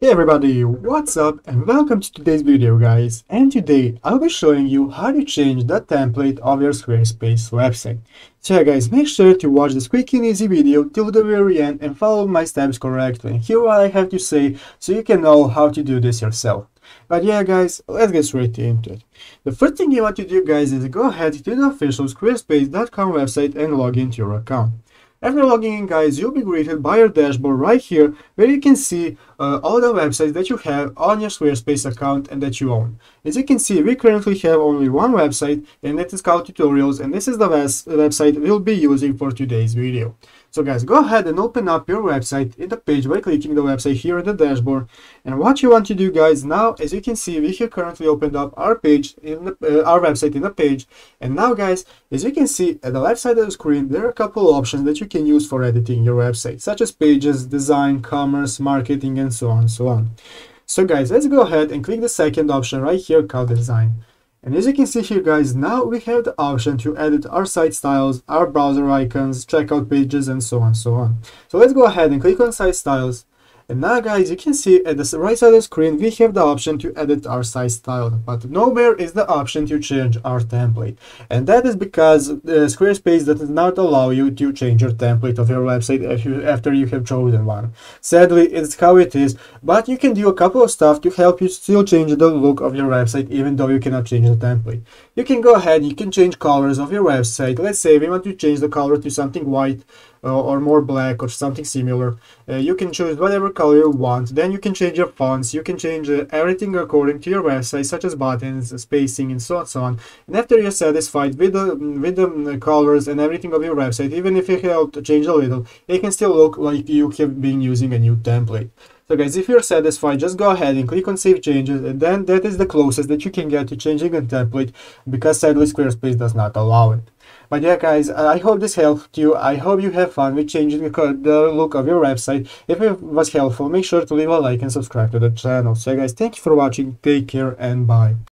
Hey everybody, what's up and welcome to today's video guys, and today I'll be showing you how to change the template of your Squarespace website. So yeah guys, make sure to watch this quick and easy video till the very end and follow my steps correctly and hear what I have to say so you can know how to do this yourself. But yeah guys, let's get straight into it. The first thing you want to do guys is go ahead to the official squarespace.com website and log into your account. After logging in guys, you'll be greeted by your dashboard right here where you can see all the websites that you have on your Squarespace account and that you own. As you can see, we currently have only one website and that is called Tutorials, and this is the website we'll be using for today's video. So guys, go ahead and open up your website in the page by clicking the website here in the dashboard. And what you want to do guys now, as you can see, we have currently opened up our page in the, our website in the page. And now guys, as you can see at the left side of the screen, there are a couple of options that you can use for editing your website, such as pages, design, commerce, marketing, and so on and so on. So guys, let's go ahead and click the second option right here called design. And as you can see here guys, now we have the option to edit our site styles, our browser icons, checkout pages, and so on and so on. So let's go ahead and click on site styles. And now guys, you can see at the right side of the screen we have the option to edit our site style, but nowhere is the option to change our template. And that is because Squarespace does not allow you to change your template of your website after you have chosen one. Sadly, it's how it is, but you can do a couple of stuff to help you still change the look of your website even though you cannot change the template. You can go ahead, you can change colors of your website. Let's say we want to change the color to something white or more black or something similar. You can choose whatever color you want. Then you can change your fonts. You can change everything according to your website, such as buttons, spacing, and so on. And after you're satisfied with the colors and everything of your website, even if you have to change a little, it can still look like you have been using a new template. So guys, if you're satisfied, just go ahead and click on Save Changes, and then that is the closest that you can get to changing a template, because sadly Squarespace does not allow it. But yeah guys, I hope this helped you. I hope you have fun with changing the look of your website. If it was helpful, make sure to leave a like and subscribe to the channel. So guys, thank you for watching, take care and bye.